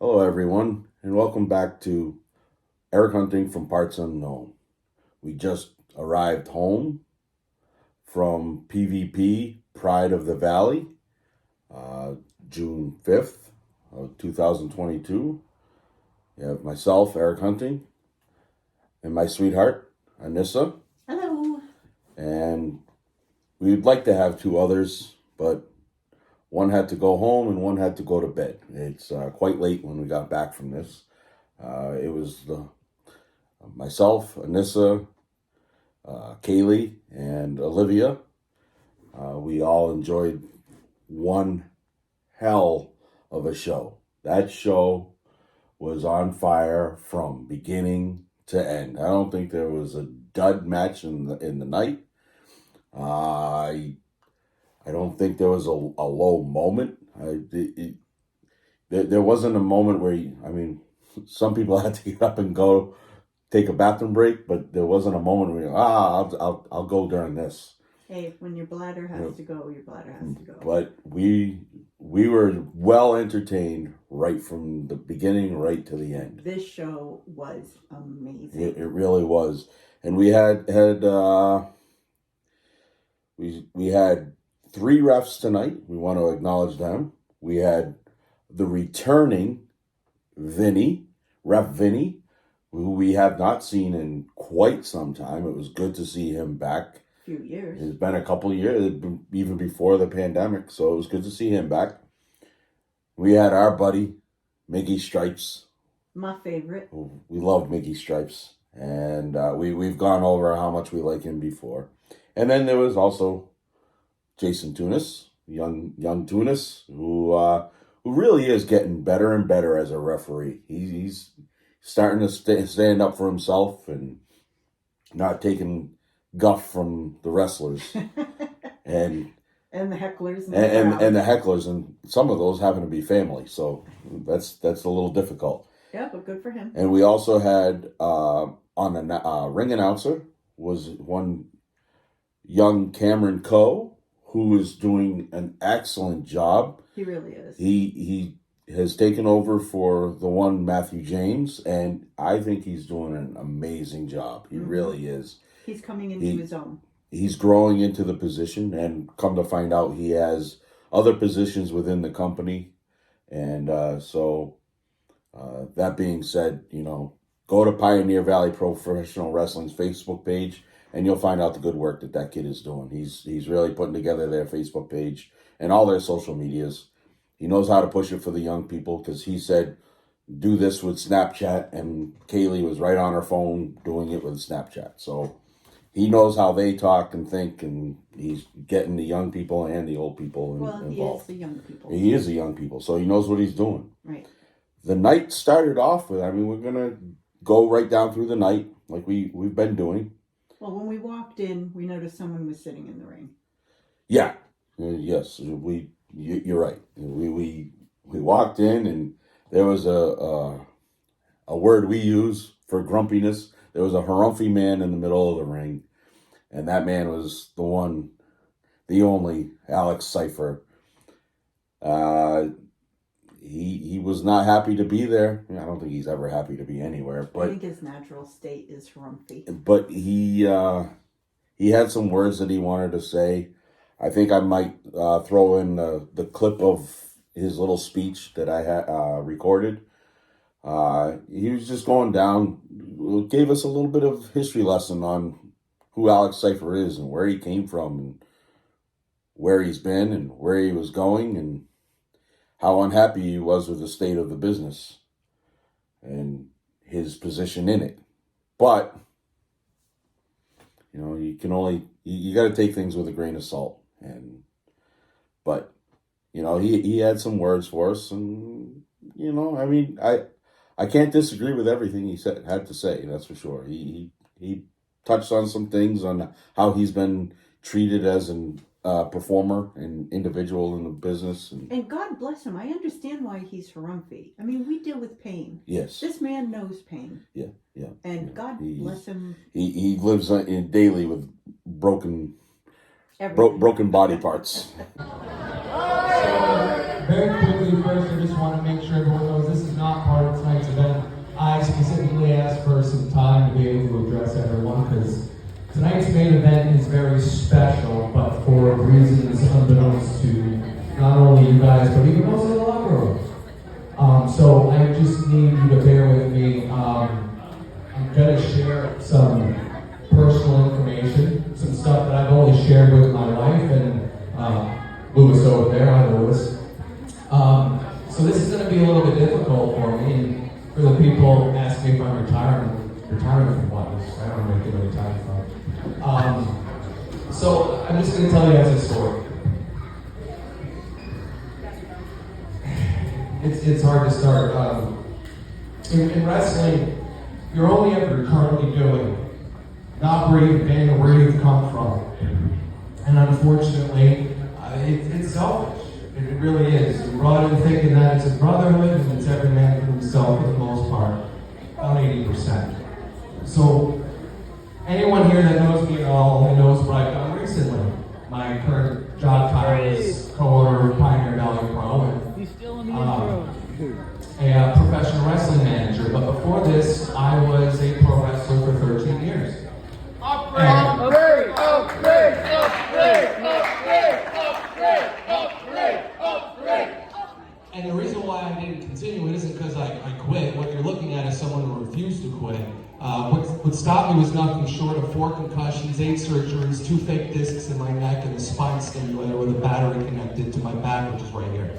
Hello, everyone, and welcome back to Eric Hunting from Parts Unknown. We just arrived home from PvP Pride of the Valley, June 5th of 2022. You have myself, Eric Hunting, and my sweetheart, Anissa. Hello. And we'd like to have two others, but one had to go home and one had to go to bed. It's quite late when we got back from this. It was myself, Anissa, Kaylee, and Olivia. We all enjoyed one hell of a show. That show was on fire from beginning to end. I don't think there was a dud match in the night. I don't think there was a low moment. There wasn't a moment where, some people had to get up and go take a bathroom break, but there wasn't a moment where I'll go during this. Hey, when your bladder has to go, your bladder has to go. But we were well entertained right from the beginning right to the end. This show was amazing. It really was, and we had we had 3 refs tonight. We want to acknowledge them. We had the returning Ref Vinny, who we have not seen in quite some time. It was good to see him back. Few years. It's been a couple of years, even before the pandemic, so it was good to see him back. We had our buddy, Mickey Stripes. My favorite. We love Mickey Stripes, and we've gone over how much we like him before. And then there was also Jason Tunis, young Tunis, who really is getting better and better as a referee. He's starting to stand up for himself and not taking guff from the wrestlers and the hecklers and the hecklers, and some of those happen to be family, so that's a little difficult. Yeah, but good for him. And we also had on the ring announcer was one young Cameron Coe, who is doing an excellent job. He really is. He has taken over for the one Matthew James, and I think he's doing an amazing job. He really is. He's coming into his own. He's growing into the position, and come to find out, he has other positions within the company. And so that being said, go to Pioneer Valley Professional Wrestling's Facebook page, and you'll find out the good work that kid is doing. He's really putting together their Facebook page and all their social medias. He knows how to push it for the young people, because he said, do this with Snapchat, and Kaylee was right on her phone doing it with Snapchat. So he knows how they talk and think, and he's getting the young people and the old people involved. He is the young people. He is the young people, so he knows what he's doing. Right. The night started off with, we're going to go right down through the night like we've been doing. Well, when we walked in, we noticed someone was sitting in the ring. Yeah. Yes, you're right. We walked in, and there was a word we use for grumpiness. There was a harumphy man in the middle of the ring, and that man was the only Alex Cipher. He was not happy to be there. I don't think he's ever happy to be anywhere. But I think his natural state is harumphy. But he had some words that he wanted to say. I think I might throw in the clip of his little speech that I had recorded. He was just going down, gave us a little bit of history lesson on who Alex Cipher is and where he came from and where he's been and where he was going and how unhappy he was with the state of the business and his position in it. But, you got to take things with a grain of salt. But he had some words for us, and, I can't disagree with everything he had to say. That's for sure. He touched on some things on how he's been treated as an performer and individual in the business. And God bless him. I understand why he's harumphy. We deal with pain. Yes. This man knows pain. Yeah. And God bless him. He lives daily with broken body parts. Very quickly, first, I just want to make sure everyone knows this is not Tonight's main event is very special, but for reasons unbeknownst to not only you guys, but even those in the locker room. So I just need you to bear with me. I'm going to share some personal information, some stuff that I've only shared with my wife and Lewis over there. Hi, Lewis. So this is going to be a little bit difficult for me, and for the people asking me if I'm retiring from what? I don't know where to retire from. So I'm just going to tell you guys a story. It's hard to start. In wrestling, you're only ever currently doing, not where you've been or where you've come from. And unfortunately, it's selfish. It really is. You're brought in thinking that it's a brotherhood and it's every man for himself for the most part, about 80%. So anyone here that knows me at all and knows what I've done recently, my current job title is co-owner of Pioneer Valley Pro and a professional wrestling manager. But before this, I was a pro wrestler for 13 years. Upgrade! And the reason why I didn't continue it isn't because I quit. What you're looking at is someone who refused to quit. What stopped me was nothing short of 4 concussions, 8 surgeries, 2 fake discs in my neck, and a spine stimulator with a battery connected to my back, which is right here.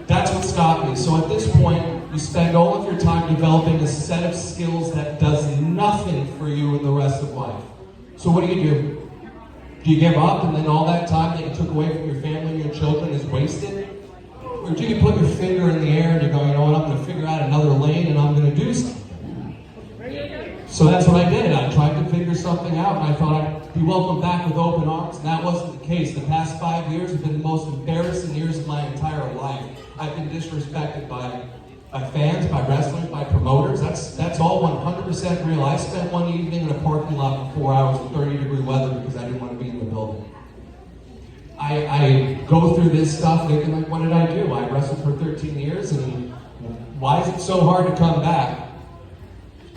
That's what stopped me. So at this point, you spend all of your time developing a set of skills that does nothing for you in the rest of life. So what do? Do you give up and then all that time that you took away from your family and your children is wasted? Or do you put your finger in the air and you go, you know what, I'm going to figure out another lane and I'm going to do something? So that's what I did. I tried to figure something out and I thought I'd be welcomed back with open arms, and that wasn't the case. The past 5 years have been the most embarrassing years of my entire life. I've been disrespected by fans, by wrestlers, by promoters. That's all 100% real. I spent one evening in a parking lot for 4 hours in 30-degree weather because I didn't want to be in the building. I go through this stuff thinking, like, what did I do? I wrestled for 13 years, and why is it so hard to come back?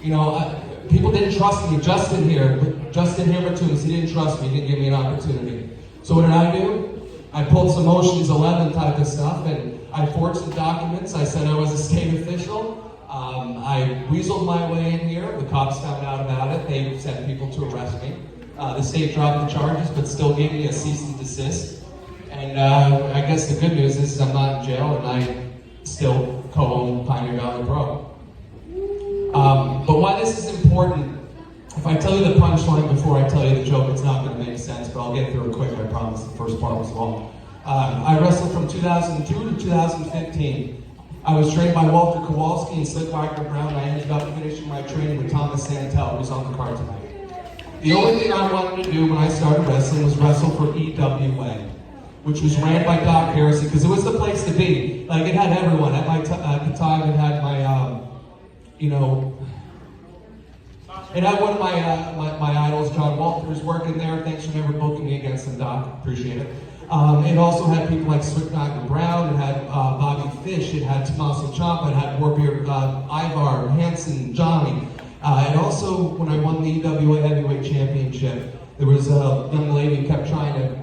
You know, people didn't trust me. Justin Hammertoons, he didn't trust me. He didn't give me an opportunity. So what did I do? I pulled some Ocean's 11 type of stuff, and I forged some documents. I said I was a state official. I weaseled my way in here. The cops found out about it. They sent people to arrest me. The state dropped the charges, but still gave me a cease and desist. And I guess the good news is I'm not in jail, and I still co-own Pioneer Valley Pro. But why this is important, if I tell you the punchline before I tell you the joke, it's not going to make sense, but I'll get through it quick, I promise. The first part was long. I wrestled from 2002 to 2015. I was trained by Walter Kowalski and Slick Wagner Brown. I ended up finishing my training with Thomas Santel, who's on the card tonight. The only thing I wanted to do when I started wrestling was wrestle for EWA, which was ran by Doc Harrison, because it was the place to be. Like, it had everyone. At the time, it had my, it had one of my idols, John Walters, working there. Thanks for never booking me against him, Doc. Appreciate it. It also had people like Slick Wagner Brown. It had Bobby Fish. It had Tommaso Ciampa. It had Warbeard, Ivar, Hansen, Johnny. And also, when I won the EWA Heavyweight Championship, there was a young lady who kept trying to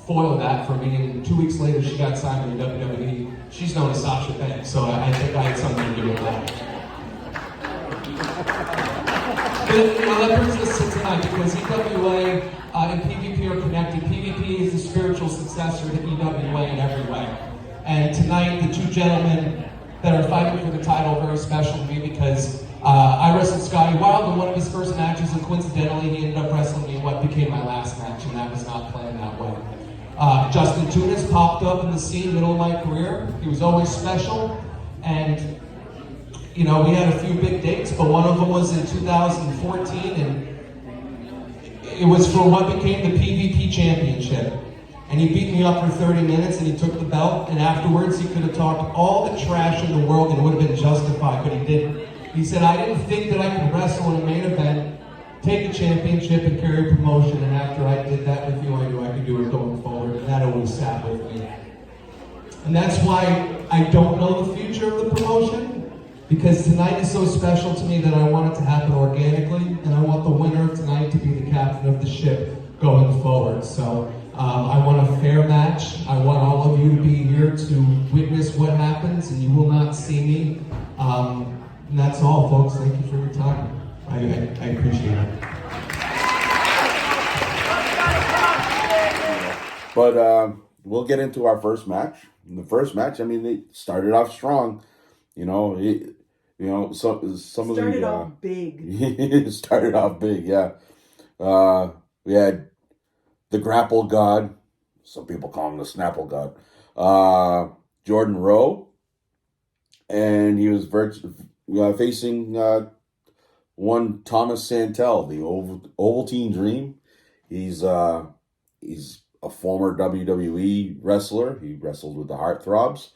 foil that for me, and 2 weeks later she got signed with the WWE. She's known as Sasha Banks, so I think I had something to do with that. But that brings us to tonight, because EWA and PvP are connected. PvP is the spiritual successor to EWA in every way. And tonight, the 2 gentlemen that are fighting for the title are very special to me, because I wrestled Scottie Wilde in one of his first matches, and coincidentally, he ended up wrestling me in what became my last match, and that was not planned that way. Justin Tunis popped up in the scene middle of my career. He was always special, and we had a few big dates, but one of them was in 2014, and it was for what became the PvP Championship. And he beat me up for 30 minutes, and he took the belt, and afterwards he could have talked all the trash in the world and it would have been justified, but he didn't. He said, I didn't think that I could wrestle in a main event, take a championship, and carry a promotion, and after I did that with you, I knew I could do it going forward, and that always sat with me. And that's why I don't know the future of the promotion, because tonight is so special to me that I want it to happen organically, and I want the winner of tonight to be the captain of the ship going forward. So I want a fair match. I want all of you to be here to witness what happens, and you will not see me. And that's all, folks. Thank you for your time. I appreciate it. But we'll get into our first match. In the first match, I mean, they started off strong. Some of the Started off big. It started off big, yeah. We had the Grapple God. Some people call him the Snapple God. Jordan Rowe, and he was facing one Thomas Santel, the Ovaltine Dream. He's a former WWE wrestler. He wrestled with the Heartthrobs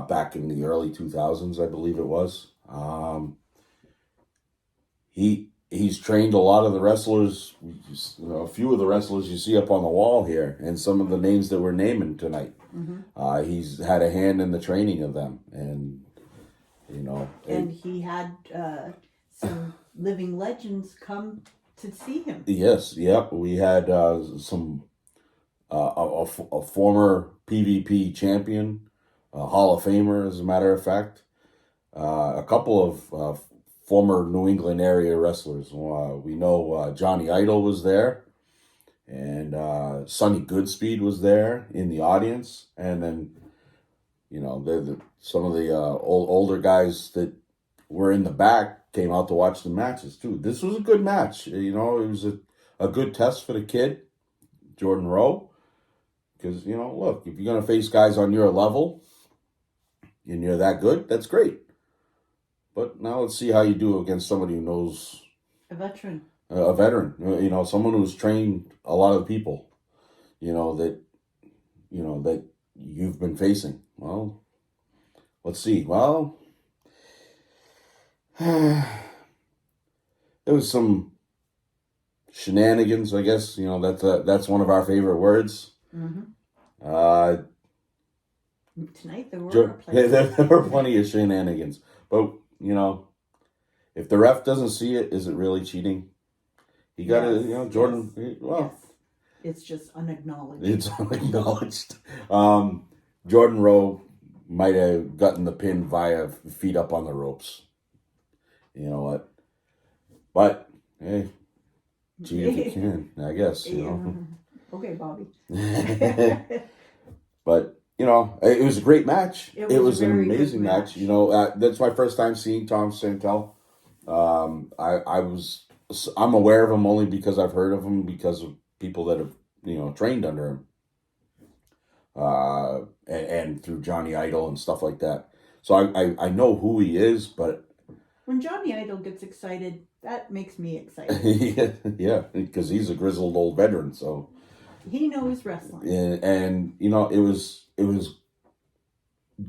back in the early 2000s, I believe it was. He's trained a lot of the wrestlers, a few of the wrestlers you see up on the wall here, and some of the names that we're naming tonight. Mm-hmm. He's had a hand in the training of them, and and he had some living legends come to see him. Yes, yep. We had some a former PvP champion, a Hall of Famer, as a matter of fact, a couple of former New England area wrestlers. We know Johnny Idol was there, and Sonny Goodspeed was there in the audience, and then some of the older guys that were in the back came out to watch the matches too. This was a good match. It was a good test for the kid, Jordan Rowe, because look, if you're gonna face guys on your level and you're that good, that's great. But now let's see how you do against somebody who knows, a veteran, someone who's trained a lot of people, that you've been facing. Well, let's see. Well, there was some shenanigans, I guess. That's one of our favorite words. Mm-hmm. Tonight there were there were plenty of shenanigans, but if the ref doesn't see it, is it really cheating? He got to, Jordan. Yes. Well, yes. It's just unacknowledged. It's unacknowledged. Jordan Rowe might have gotten the pin via feet up on the ropes. You know what? But hey, cheat if you can, I guess. Okay, Bobby. But it was a great match. It was an very amazing good match. That's my first time seeing Tom Santel. I'm aware of him only because I've heard of him because of people that have trained under him, and through Johnny Idol and stuff like that. So I know who he is, but when Johnny Idol gets excited, that makes me excited. yeah, because he's a grizzled old veteran, so he knows wrestling. And it was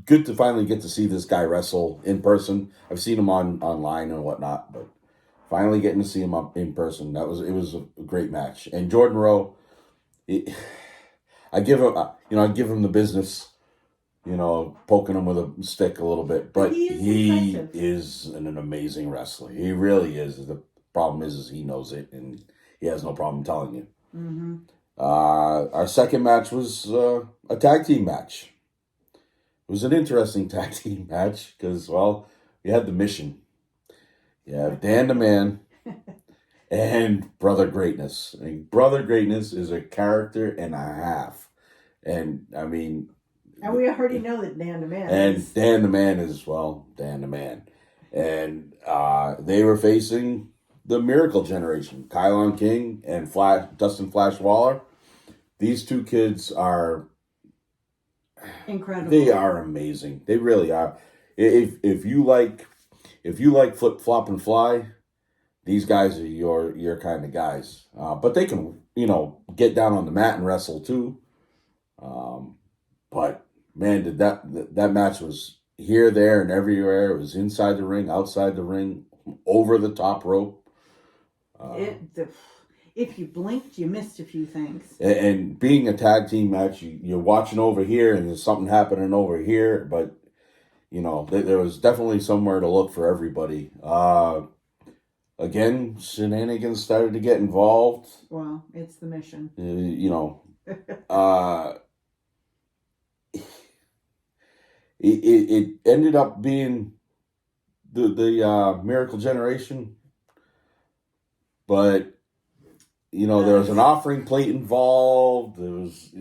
good to finally get to see this guy wrestle in person. I've seen him online and whatnot, but finally getting to see him up in person, it was a great match. And Jordan Rowe, I give him the business, poking him with a stick a little bit, but he is an amazing wrestler. He really is. The problem is he knows it, and he has no problem telling you. Mm-hmm. Our second match was a tag team match. It was an interesting tag team match because, you had the Mission. You have Dan the Man and Brother Greatness. And Brother Greatness is a character and a half. And, I mean... And we already know that Dan the Man is... Dan the Man is, Dan the Man. And they were facing the Miracle Generation, Kylon King and Dustin Flash Waller. These two kids are incredible. They are amazing. They really are. If you like flip, flop, and fly, these guys are your kind of guys. But they can get down on the mat and wrestle too. But man, did that match was here, there, and everywhere. It was inside the ring, outside the ring, over the top rope. If you blinked, you missed a few things. And being a tag team match, you're watching over here, and there's something happening over here. But there was definitely somewhere to look for everybody. Again, shenanigans started to get involved. Well, it's the mission. It ended up being the Miracle Generation, but there was an offering plate involved. There was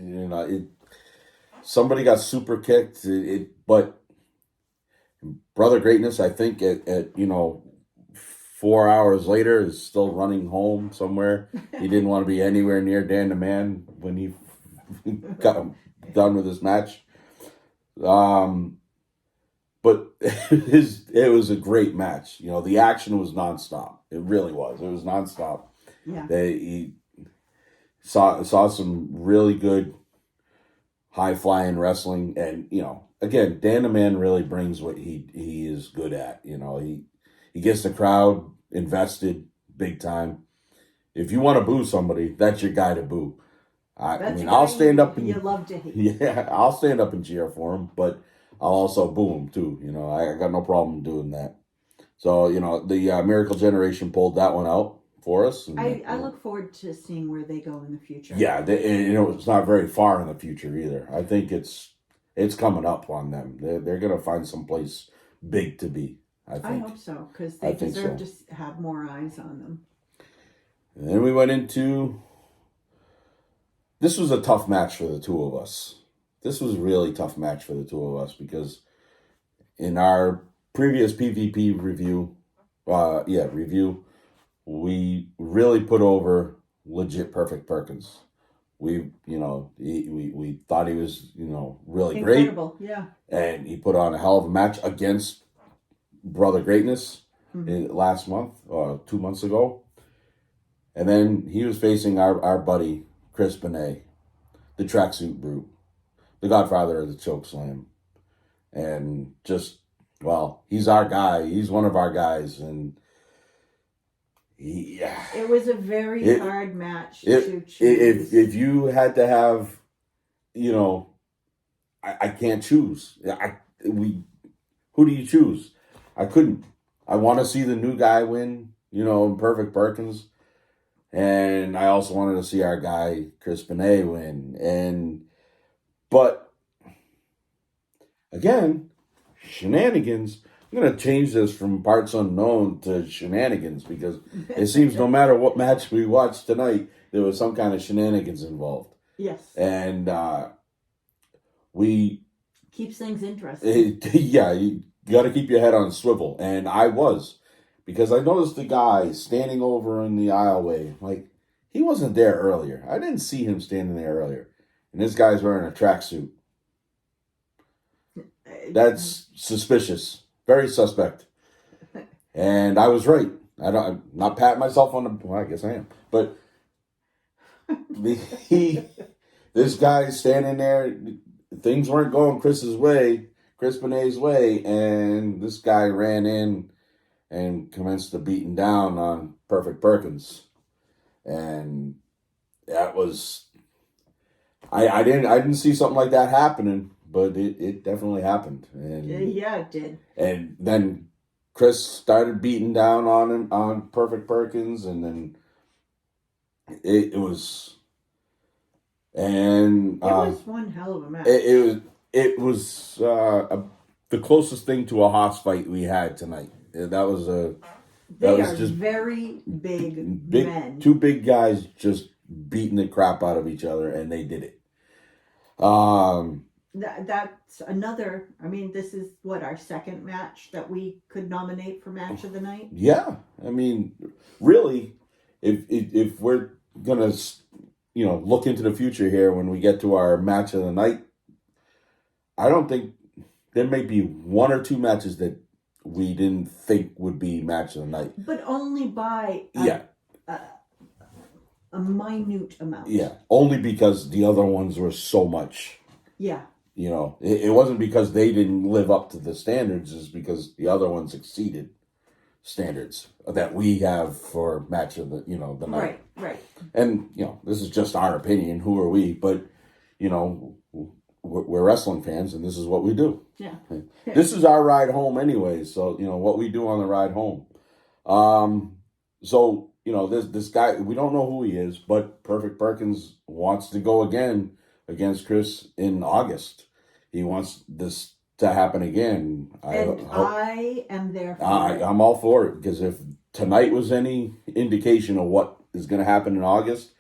somebody got super kicked. But Brother Greatness, I think at 4 hours later is still running home somewhere. He didn't want to be anywhere near Dan the Man when he got done with his match. But it was a great match. The action was nonstop. It really was. It was nonstop. Yeah. He saw some really good high flying wrestling, and again, Dan the Man really brings what he is good at. He gets the crowd invested big time. If you want to boo somebody, that's your guy to boo. I'll stand up and you love to hate. Yeah, I'll stand up and cheer for him, but I'll also boo him too. I got no problem doing that. So the Miracle Generation pulled that one out for us. And, I look forward to seeing where they go in the future. Yeah, it's not very far in the future either. I think it's coming up on them. They're gonna find some place big to be. I hope so, because they deserve to have more eyes on them. And then we went into. This was a tough match for the two of us. This was a really tough match for the two of us because in our previous PvP review, we really put over legit Perfect Perkins. We thought he was, really Incredible, great. yeah. And he put on a hell of a match against Brother Greatness last month, 2 months ago. And then he was facing our buddy, Chris Benet, the Tracksuit Brute, the godfather of the Chokeslam. And he's our guy. He's one of our guys. And it was a very hard match to choose. If you had to have, I can't choose. Who do you choose? I couldn't. I want to see the new guy win, Perfect Perkins. And I also wanted to see our guy, Chris Benet, win. But, again, shenanigans. I'm going to change this from parts unknown to shenanigans because it seems no matter what match we watched tonight, there was some kind of shenanigans involved. Yes. And we... keeps things interesting. Yeah, you got to keep your head on a swivel. And I was. Because I noticed the guy standing over in the aisleway. Like, he wasn't there earlier. I didn't see him standing there earlier. And this guy's wearing a tracksuit. That's suspicious. Very suspect. And I was right. I'm not patting myself on the... Well, I guess I am. But this guy's standing there. Things weren't going Chris Benet's way. And this guy ran in and commenced the beating down on Perfect Perkins. And that was... I didn't see something like that happening, but it definitely happened. And yeah, it did. And then Chris started beating down on Perfect Perkins, and then it was... And it was one hell of a match. It was the closest thing to a hoss fight we had tonight. That was just very big men. Two big guys just beating the crap out of each other, and they did it. That's another. I mean, this is our second match that we could nominate for match of the night. Yeah, I mean, really, if we're gonna look into the future here when we get to our match of the night, I don't think there may be one or two matches that we didn't think would be match of the night. But only by a minute amount. Yeah, only because the other ones were so much. Yeah. It wasn't because they didn't live up to the standards. It's because the other ones exceeded standards that we have for match of the night. Right. And, this is just our opinion. Who are we? But, we're wrestling fans, and this is what we do. Yeah. This is our ride home, anyway. So what we do on the ride home. So this guy, we don't know who he is, but Perfect Perkins wants to go again against Chris in August. He wants this to happen again. I am there for it. I'm all for it, because if tonight was any indication of what is going to happen in August,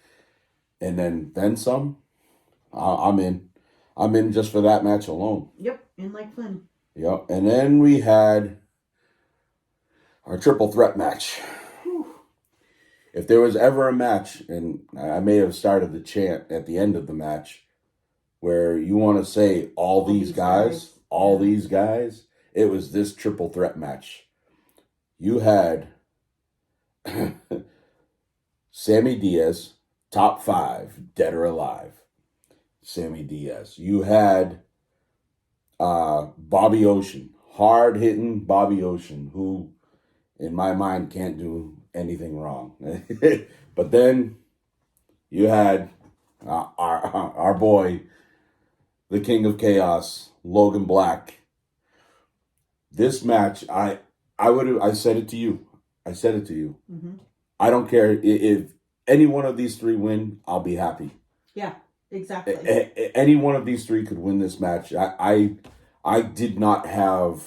and then some, I'm in. I'm in just for that match alone. Yep, in like Flynn. Yep, and then we had our triple threat match. Whew. If there was ever a match, and I may have started the chant at the end of the match, where you want to say all these guys, it was this triple threat match. You had Sammy Diaz, top 5, dead or alive. Sammy Diaz. You had Bobby Ocean, hard-hitting Bobby Ocean, who, in my mind, can't do anything wrong. But then you had our boy, the King of Chaos, Logan Black. This match, I said it to you. Mm-hmm. I don't care if any one of these 3 win. I'll be happy. Yeah, exactly. Any one of these 3 could win this match. I did not have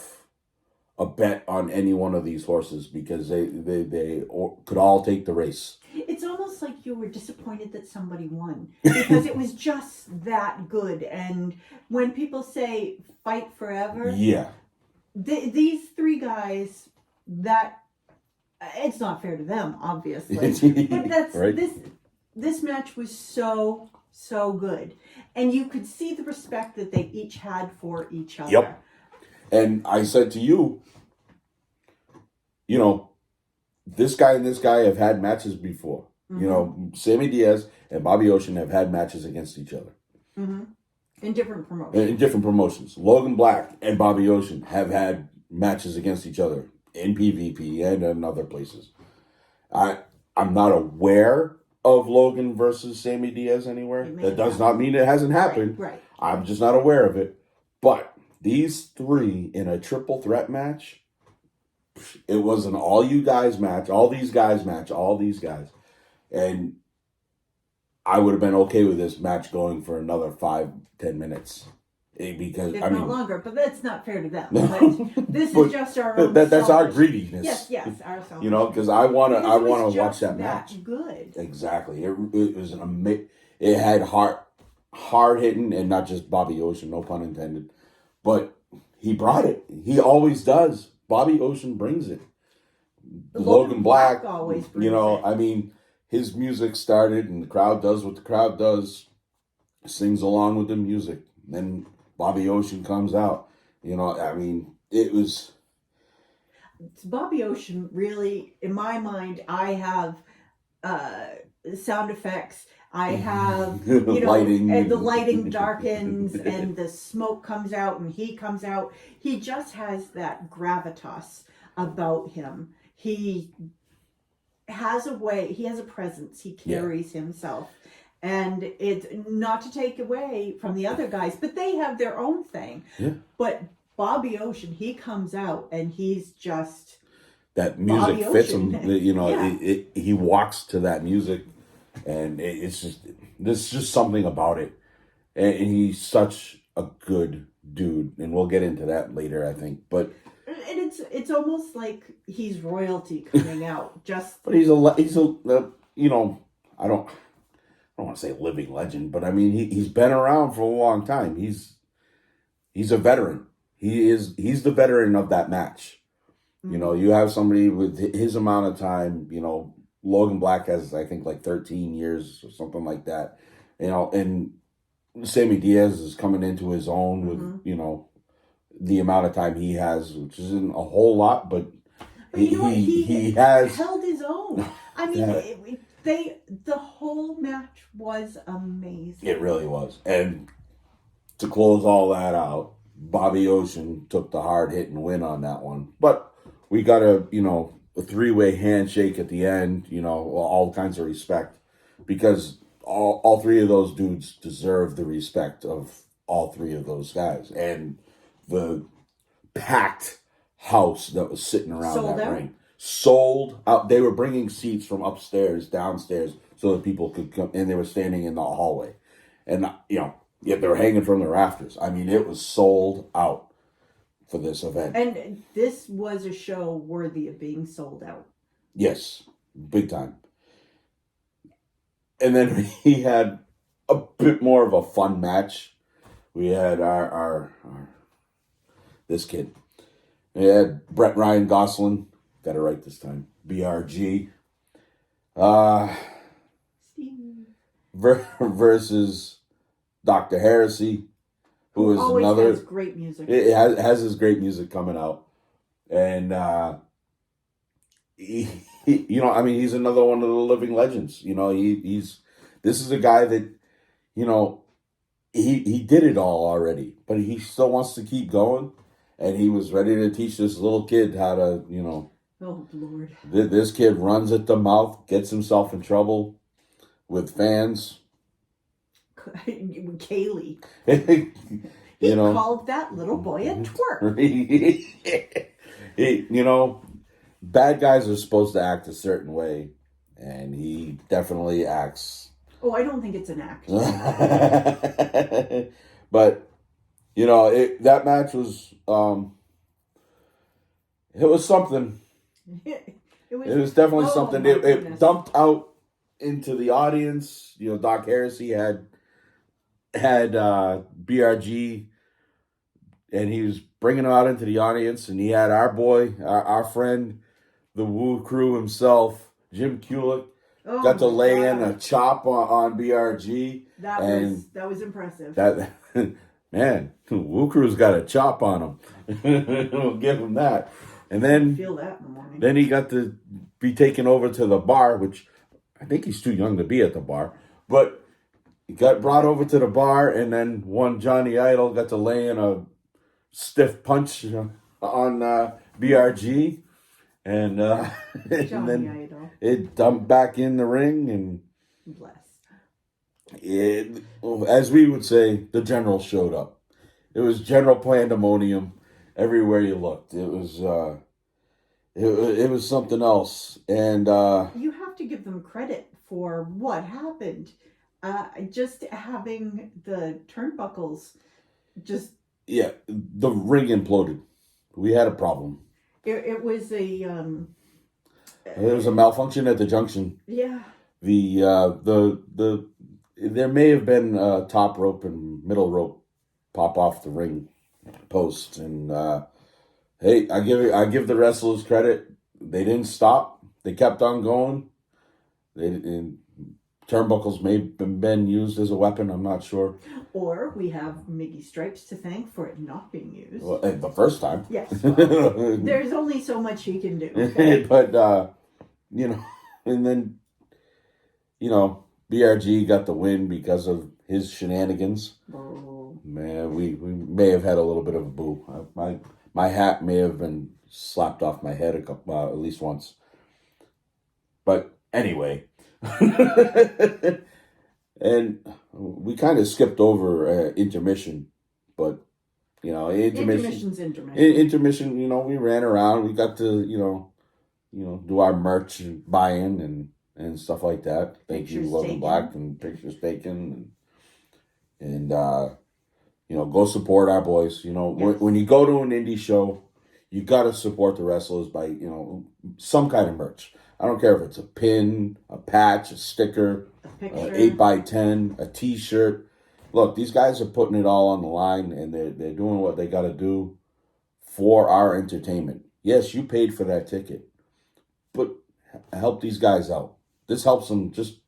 a bet on any one of these horses, because they could all take the race. It's almost like you were disappointed that somebody won, because it was just that good. And when people say fight forever, Yeah. These 3 guys, that it's not fair to them, obviously, but that's right. This match was so good, and you could see the respect that they each had for each other. Yep. And I said to you, this guy and this guy have had matches before. Mm-hmm. Sammy Diaz and Bobby Ocean have had matches against each other. Mm-hmm. In different promotions. Logan Black and Bobby Ocean have had matches against each other in PvP and in other places. I'm not aware of Logan versus Sammy Diaz anywhere. That does not mean it hasn't happened. Right. I'm just not aware of it. But these 3 in a triple threat match, it was an all you guys match, all these guys match, all these guys. And I would have been okay with this match going for another 5-10 minutes. Because if not longer, but that's not fair to them. But this is just our own. That's our greediness. Yes, our selfish. Because I want to watch that match. Good. Exactly. It was an amazing. It had hard hitting, and not just Bobby Ocean, no pun intended. But he brought it. He always does. Bobby Ocean brings it. Logan Black always brings it. I mean, his music started, and the crowd does what the crowd does, sings along with the music. Then Bobby Ocean comes out. I mean, it was... Bobby Ocean, really, in my mind, I have sound effects. I have, lighting. And the lighting darkens and the smoke comes out and he comes out. He just has that gravitas about him. He has a way, he has a presence. He carries himself. And it's not to take away from the other guys, but they have their own thing. Yeah. But Bobby Ocean, he comes out and he's just... That music Bobby fits Ocean. him. He walks to that music, and there's just something about it. And he's such a good dude, and we'll get into that later, I think. But... And it's almost like he's royalty coming out. But he's a I don't want to say living legend, but I mean he's been around for a long time. He's a veteran. He's the veteran of that match. Mm-hmm. You have somebody with his amount of time. Logan Black has, I think, like 13 years or something like that. And Sammy Diaz is coming into his own with the amount of time he has, which isn't a whole lot, but he has held his own. I mean, the whole match was amazing. It really was. And to close all that out, Bobby Ocean took the hard hit and win on that one. But we got a 3-way handshake at the end, all kinds of respect, because all 3 of those dudes deserve the respect of all three of those guys. And the packed house that was sitting around Sold that out? ring. Sold out. They were bringing seats from upstairs, downstairs, so that people could come, and they were standing in the hallway. And, yet they were hanging from the rafters. I mean, it was sold out for this event. And this was a show worthy of being sold out. Yes, big time. And then he had a bit more of a fun match. We had our this kid. We had Brett Ryan Gosselin. Got it right this time. BRG. Steve. Versus Dr. Heresy, who is Always another. has great music. It has his great music coming out, and he's another one of the living legends. He's this is a guy that, he did it all already, but he still wants to keep going, and he was ready to teach this little kid how to, Oh, Lord. This kid runs at the mouth, gets himself in trouble with fans. Kaylee. He Called that little boy a twerp. Bad guys are supposed to act a certain way, and he definitely acts. Oh, I don't think it's an act. But that match was it was something. It was definitely oh, something. my It goodness. dumped out into the audience. Doc Heresy had BRG, and he was bringing him out into the audience, and he had our boy, our friend, the Woo Crew himself, Jim Kulik, got to lay in a chop on BRG. That was impressive. That man, Woo Crew's got a chop on him. We'll give him that. And then Feel that in the morning. Then he got to be taken over to the bar, which I think he's too young to be at the bar. But he got brought over to the bar, and then one Johnny Idol got to lay in a stiff punch on BRG. And, and then Idol. it dumped back in the ring, and Bless. as we would say, the general showed up. It was general pandemonium everywhere you looked. It was it was something else, and you have to give them credit for what happened. Just having the turnbuckles, the ring imploded. We had a problem. It was a There was a malfunction at the junction. Yeah. There may have been a top rope and middle rope pop off the ring post, and hey, I give the wrestlers credit. They didn't stop. They kept on going. Turnbuckles may have been used as a weapon. I'm not sure. Or we have Miggy Stripes to thank for it not being used. Well, the first time. Yes. Well, there's only so much he can do. Okay? But and then BRG got the win because of his shenanigans. Oh. Man, we may have had a little bit of a boo. My hat may have been slapped off my head at least once. But anyway, and we kind of skipped over intermission, but Intermission's intermission. Intermission, we ran around. We got to do our merch buy-in and stuff like that. Thank you, Logan Black, and pictures taken, and go support our boys. Yes. When you go to an indie show, you got to support the wrestlers by some kind of merch. I don't care if it's a pin, a patch, a sticker, A picture. 8x10, a T-shirt. Look, these guys are putting it all on the line, and they're doing what they got to do for our entertainment. Yes, you paid for that ticket, but help these guys out. This helps them. Just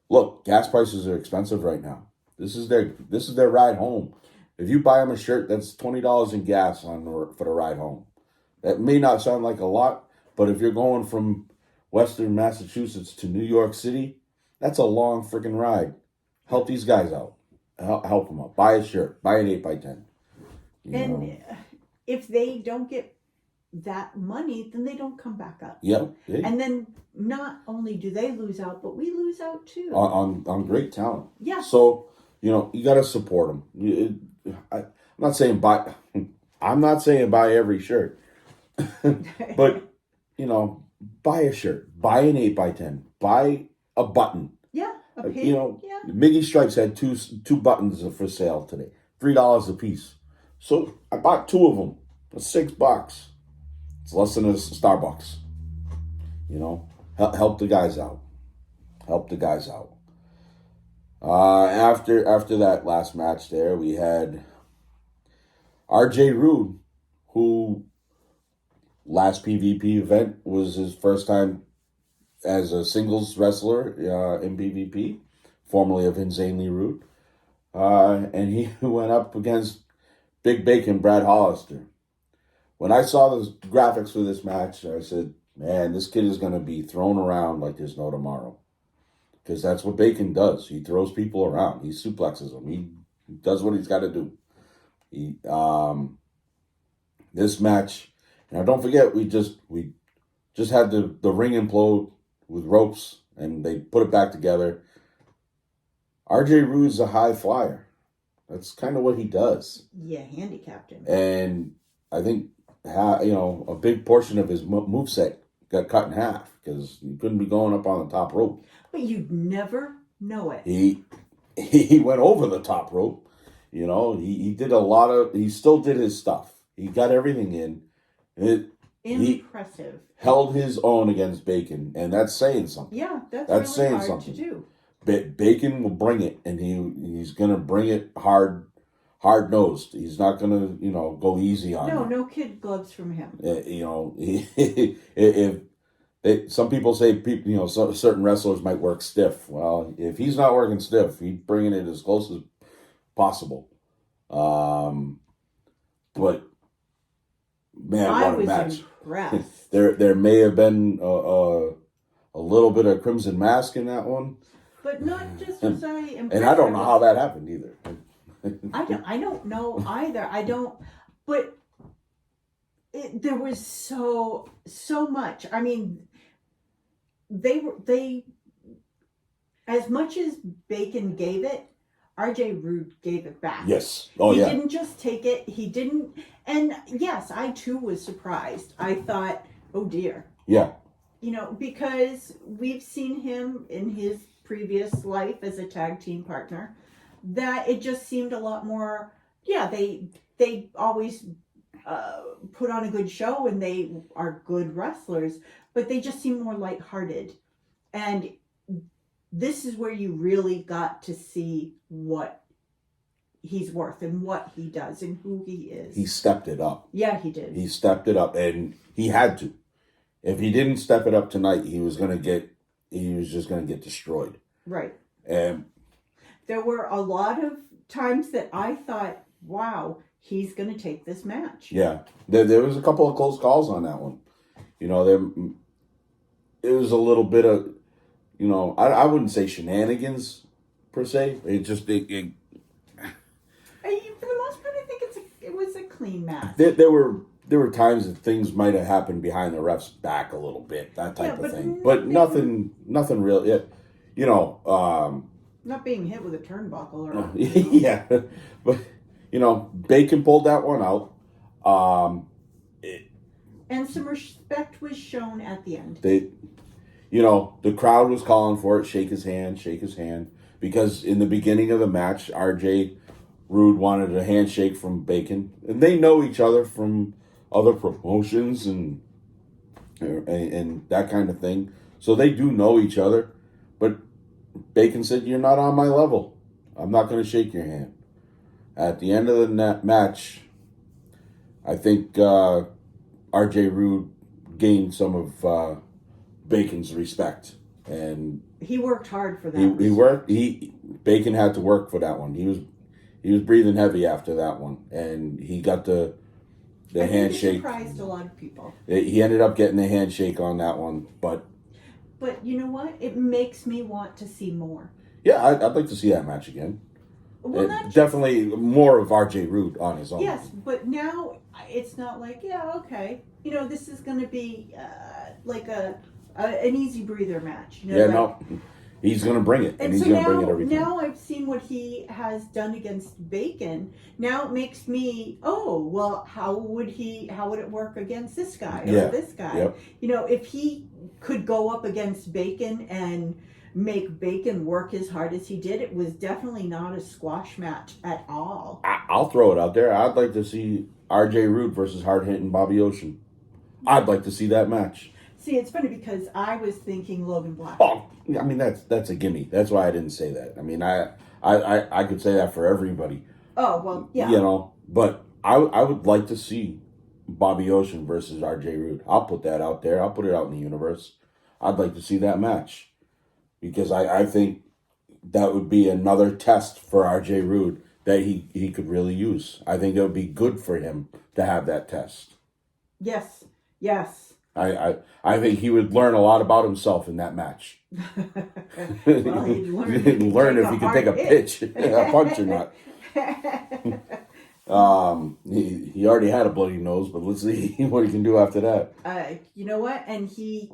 look, gas prices are expensive right now. This is their ride home. If you buy them a shirt, that's $20 in gas for the ride home. That may not sound like a lot, but if you're going from Western Massachusetts to New York City, that's a long freaking ride. Help these guys out. Help them out. Buy a shirt. Buy an 8x10. And if they don't get that money, then they don't come back up. Yep. And then not only do they lose out, but we lose out too. On great talent. Yeah. So, you got to support them. I'm not saying buy. I'm not saying buy every shirt, but you know, buy a shirt, buy an 8x10, buy a button. Yeah, a pin. You know, Yeah. Miggy Stripes had two buttons for sale today, $3 a piece. So I bought two of them. That's $6. It's less than a Starbucks. You know, help the guys out. Help the guys out. After that last match there, we had R.J. Rude, who last PvP event was his first time as a singles wrestler in PvP, formerly of Insanely Rude. And he went up against Big Bacon Brad Hollister. When I saw the graphics for this match, I said, man, this kid is going to be thrown around like there's no tomorrow. Because that's what Bacon does. He throws people around. He suplexes them. He does what he's got to do. This match, now don't forget, we just had the ring implode with ropes, and they put it back together. R.J. Rude's a high flyer. That's kind of what he does. Yeah, handicapped him. And I think a big portion of his moveset got cut in half because he couldn't be going up on the top rope. But you'd never know it. He went over the top rope. You know, he did he still did his stuff. He got everything in. Impressive. He held his own against Bacon, and that's saying something. Yeah, that's really saying hard something. to do. Bacon will bring it, and he's going to bring it hard-nosed. He's not going to, go easy on you. No kid gloves from him. Some people say, certain wrestlers might work stiff. Well, if he's not working stiff, he's bringing it as close as possible. But man, what a match! Impressed. There may have been a little bit of Crimson Mask in that one. But not just was I impressed. And I don't know how that happened either. I don't know either. I don't. But there was so much. I mean, they as much as Bacon gave it, R.J. Rude gave it back. Yes. He didn't just take it. He didn't. And yes, I too was surprised. I thought, oh dear. Yeah. Because we've seen him in his previous life as a tag team partner, that it just seemed a lot more, they always put on a good show and they are good wrestlers, but they just seem more lighthearted. And this is where you really got to see what he's worth and what he does and who he is. He stepped it up. Yeah, he did. He stepped it up, and he had to. If he didn't step it up tonight, he was just going to get destroyed. Right. And there were a lot of times that I thought, wow, he's going to take this match. Yeah. There was a couple of close calls on that one. It was a little bit of, I wouldn't say shenanigans per se. For the most part, I think it was a clean match. There were times that things might have happened behind the ref's back a little bit, that type of thing. But nothing real. Not being hit with a turnbuckle or yeah. But Bacon pulled that one out. And some respect was shown at the end. The crowd was calling for it, shake his hand, because in the beginning of the match, RJ Rude wanted a handshake from Bacon, and they know each other from other promotions and that kind of thing. So they do know each other, but Bacon said, "You're not on my level. I'm not going to shake your hand." At the end of the match, I think R.J. Rude gained some of Bacon's respect, and he worked hard for that. He worked. Bacon had to work for that one. He was breathing heavy after that one, and he got the handshake. He surprised a lot of people. He ended up getting the handshake on that one, but you know what? It makes me want to see more. Yeah, I'd like to see that match again. Well, definitely more of R.J. Rude on his own. Yes, but now it's not like, okay, this is going to be like an easy breather match. he's going to bring it, and he's so going to bring it every time. now I've seen what he has done against Bacon. Now it makes me, how would it work against this guy or this guy? Yep. If he could go up against Bacon and make Bacon work as hard as he did, it was definitely not a squash match at all. I'll throw it out there. I'd like to see R.J. Rude versus hard-hitting Bobby Ocean. I'd like to see that match. See, it's funny because I was thinking Logan Black. Oh, I mean, that's a gimme. That's why I didn't say that. I mean, I could say that for everybody. Oh, well, yeah. But I would like to see Bobby Ocean versus R.J. Rude. I'll put that out there. I'll put it out in the universe. I'd like to see that match. Because I think that would be another test for R.J. Rude that he could really use. I think it would be good for him to have that test. Yes. I think he would learn a lot about himself in that match. Well, he'd learn if he could take a pitch, a punch or not. He already had a bloody nose, but let's see what he can do after that. You know what? And he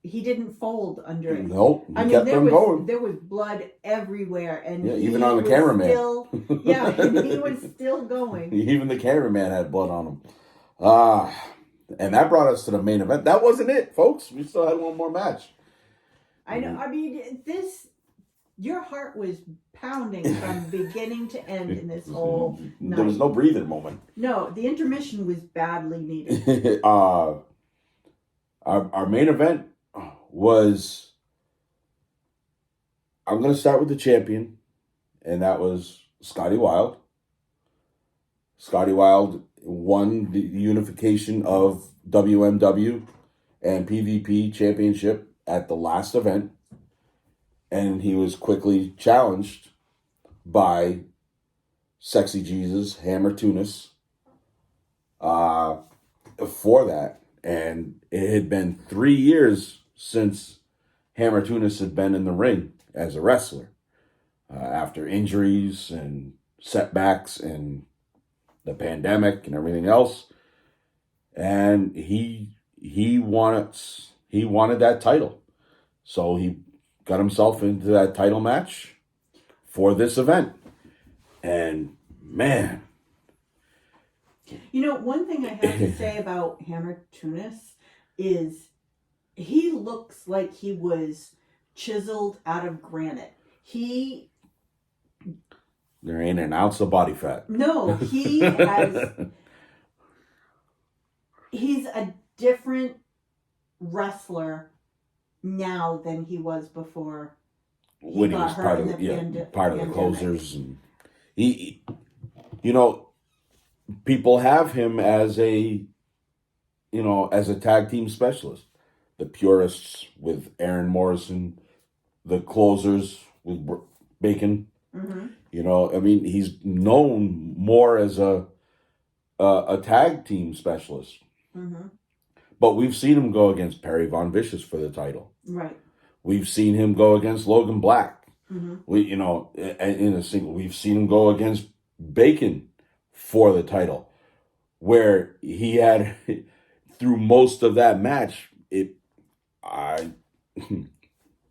didn't fold under it. Nope. He kept them going. There was blood everywhere, and even on the cameraman. And he was still going. Even the cameraman had blood on him. And that brought us to the main event. That wasn't it, folks. We still had one more match. I know. I mean, your heart was pounding from beginning to end in this whole night. There was no breathing moment. No, the intermission was badly needed. Our main event was, I'm going to start with the champion, and that was Scottie Wilde. Scottie Wilde won the unification of WMW and PvP championship at the last event, and he was quickly challenged by Sexy Jesus, Hammer Tunis, for that. And it had been 3 years since Hammer Tunis had been in the ring as a wrestler, after injuries and setbacks and the pandemic and everything else. And he wanted that title. So he got himself into that title match for this event. And man, one thing I have to say about Hammer Tunis is he looks like he was chiseled out of granite. There ain't an ounce of body fat. No, he's a different wrestler now than he was before. When he was part of the closers, and he people have him as a tag team specialist. The purists with Aaron Morrison, the closers with Bacon. Mm-hmm. He's known more as a tag team specialist. Mm-hmm. But we've seen him go against Perry Von Vicious for the title. Right. We've seen him go against Logan Black. Mm-hmm. We've seen him go against Bacon for the title, where he had through most of that match, I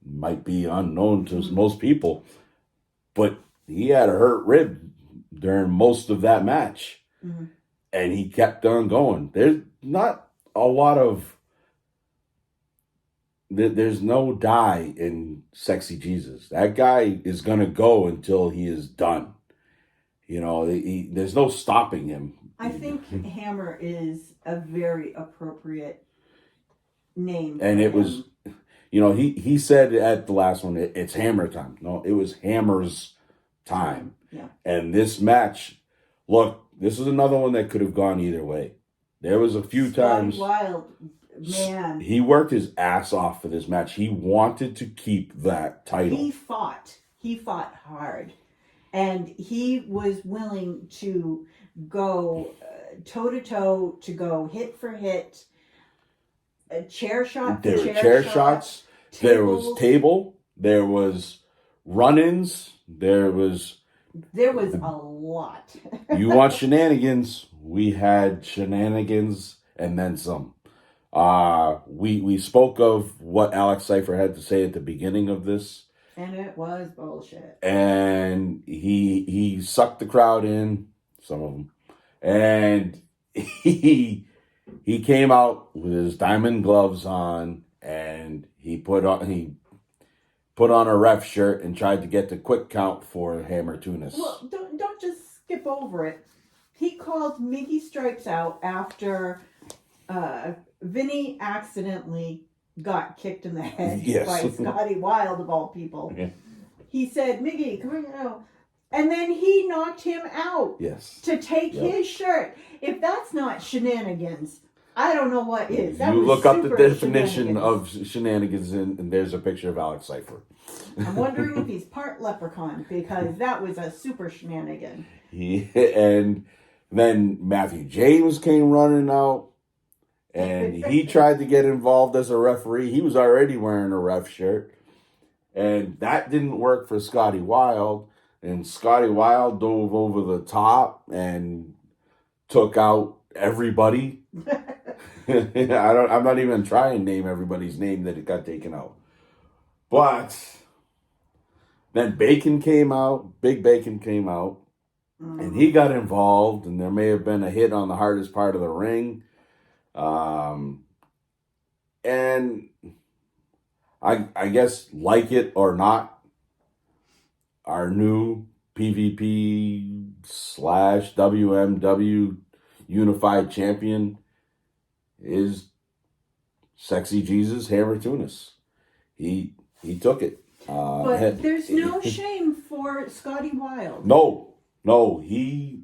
might be unknown to most people, but he had a hurt rib during most of that match. Mm-hmm. And he kept on going. There's not a lot of... There's no die in Sexy Jesus. That guy is going to go until he is done. There's no stopping him. I think Hammer is a very appropriate name. And it was... he said at the last one, it's Hammer time. No, it was Hammer's time. Yeah. And this match, look, this is another one that could have gone either way. There was a few times. Wild, man. He worked his ass off for this match. He wanted to keep that title. He fought hard. And he was willing to go toe-to-toe, to go hit for hit, chair shot. There were chair shots. There was table. There was run-ins. There was a lot. You want shenanigans? We had shenanigans and then some. We spoke of what Alex Cipher had to say at the beginning of this. And it was bullshit. And he sucked the crowd in, some of them. And he came out with his diamond gloves on, and he put on a ref shirt and tried to get the quick count for Hammer Tunis. Well, don't just skip over it. He called Miggy Stripes out after Vinny accidentally got kicked in the head by Scottie Wilde, of all people. Yeah. He said, Miggy, come here now. And then he knocked him out to take his shirt. If that's not shenanigans, I don't know what is. You look up the definition of shenanigans, and there's a picture of Alex Cipher. I'm wondering if he's part leprechaun, because that was a super shenanigan. And then Matthew James came running out, and he tried to get involved as a referee. He was already wearing a ref shirt, and that didn't work for Scottie Wilde. And Scottie Wilde dove over the top and took out everybody. I'm not even trying to name everybody's name that it got taken out. But then Bacon came out, Big Bacon came out, and he got involved, and there may have been a hit on the hardest part of the ring. And I guess, like it or not, our new PvP / WMW Unified Champion is Sexy Jesus Hammer Tunis. He took it. But there's no shame for Scottie Wilde. No, he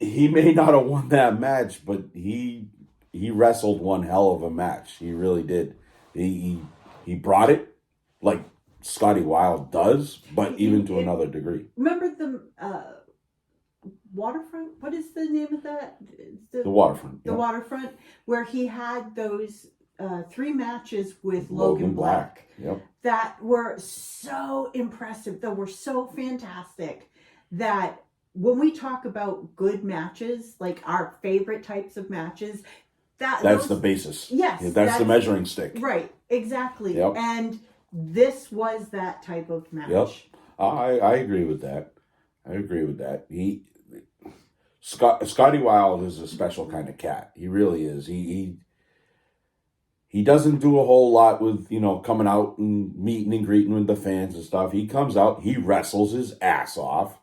may not have won that match, but he wrestled one hell of a match. He really did. He brought it like Scottie Wilde does, but even to another degree. Remember the Waterfront? What is the name of that? The Waterfront. The Waterfront, where he had those 3 matches with Logan Black. Yep. That were so impressive. That were so fantastic. That when we talk about good matches, like our favorite types of matches, that's the basis. Yes. That's the measuring stick. Right. Exactly. Yep. And this was that type of match. Yep. I agree with that. Scottie Wilde is a special kind of cat. He really is. He doesn't do a whole lot with, coming out and meeting and greeting with the fans and stuff. He comes out, he wrestles his ass off,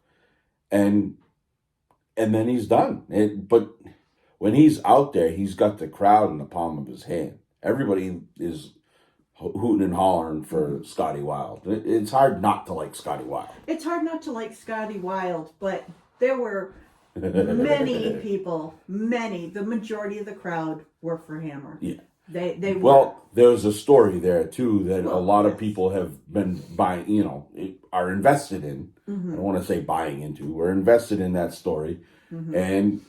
and then he's done. But when he's out there, he's got the crowd in the palm of his hand. Everybody is hooting and hollering for Scottie Wilde. It's hard not to like Scottie Wilde. It's hard not to like Scottie Wilde, but there were many people, the majority of the crowd were for Hammer. Yeah. They were. Well, there's a story there too that a lot of people have been buying, are invested in. Mm-hmm. I don't want to say buying into. We're invested in that story. Mm-hmm. And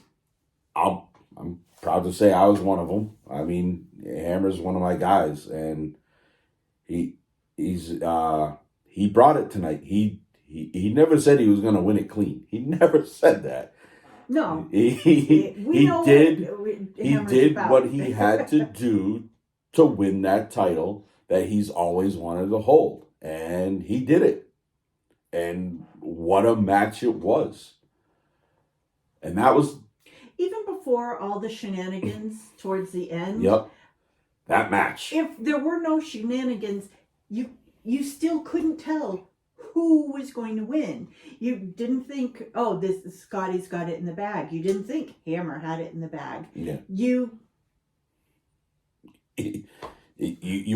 I'm proud to say I was one of them. I mean, Hammer's one of my guys, and he brought it tonight. He never said he was going to win it clean. He never said that. No. He did what he had to do to win that title that he's always wanted to hold. And he did it. And what a match it was. And that was... Even before all the shenanigans towards the end. Yep. That match. If there were no shenanigans, you still couldn't tell who was going to win. You didn't think, this Scottie's got it in the bag. You didn't think Hammer had it in the bag. Yeah. You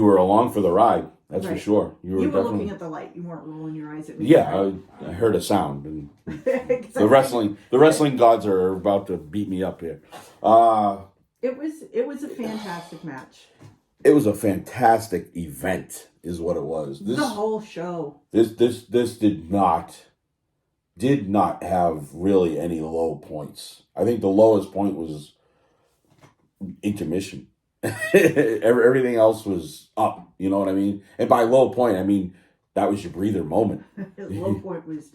were along for the ride. That's right. For sure. You were definitely looking at the light. You weren't rolling your eyes at me. Yeah, I heard a sound, and the wrestling gods are about to beat me up here. It was a fantastic match. It was a fantastic event, is what it was. The whole show. This did not have really any low points. I think the lowest point was intermission. Everything else was up. You know what I mean? And by low point, I mean that was your breather moment. The low point was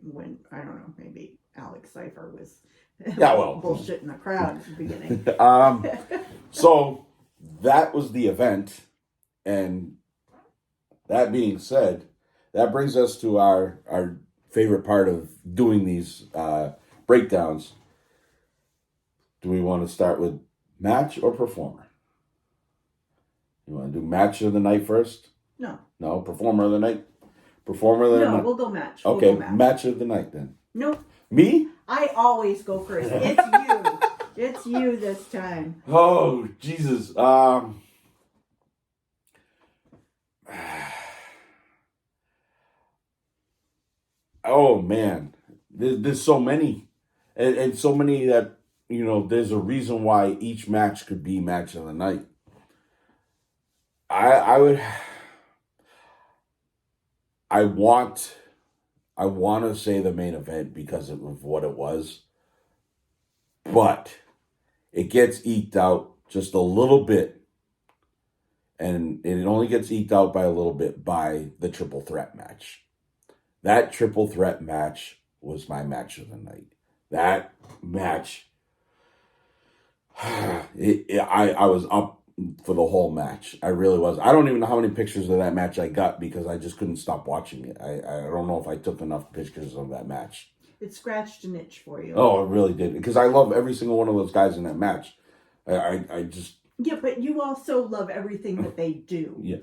when, I don't know, maybe Alex Cipher was bullshitting the crowd at the beginning. So that was the event. And that being said, that brings us to our favorite part of doing these breakdowns. Do we want to start with match or performer? You want to do match of the night first? No. No, performer of the night? Performer of the night? No, we'll go match. Okay, we'll go match of the night then. Nope. Me? I always go first. It's you. It's you this time. Oh, Jesus. Oh, man. There's so many. And so many that, there's a reason why each match could be match of the night. I want to say the main event because of what it was, but it gets eked out just a little bit, and it only gets eked out by a little bit by the triple threat match. That triple threat match was my match of the night. That match, I was up for the whole match. I really was. I don't even know how many pictures of that match I got because I just couldn't stop watching it. I don't know if I took enough pictures of that match. It scratched an itch for you. Oh, it really did. Because I love every single one of those guys in that match. I just... Yeah, but you also love everything that they do. Yeah.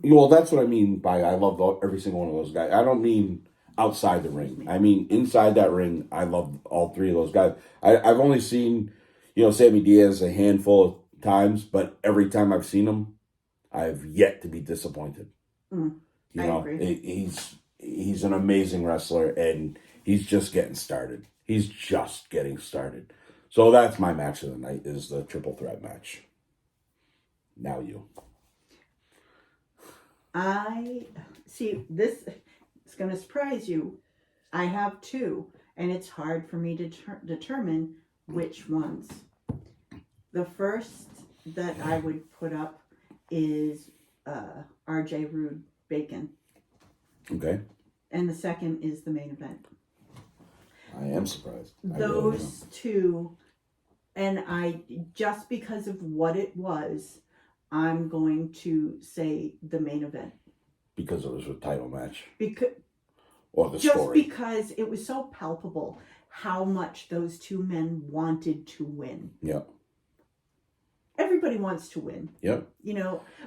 Well, that's what I mean by I love every single one of those guys. I don't mean outside the ring. I mean inside that ring, I love all three of those guys. I've only seen, Sammy Diaz a handful of times, but every time I've seen him, I've yet to be disappointed. I agree. He's an amazing wrestler, and he's just getting started. So that's my match of the night, is the triple threat match. Now you. I see, this is going to surprise you. I have two, and it's hard for me to determine which ones. The first that I would put up is RJ Rude Bacon. Okay. And the second is the main event. I am surprised. Those two, and just because of what it was, I'm going to say the main event. Because it was a title match. Or the just story. because it was so palpable how much those two men wanted to win. Yep. Everybody wants to win. Yep.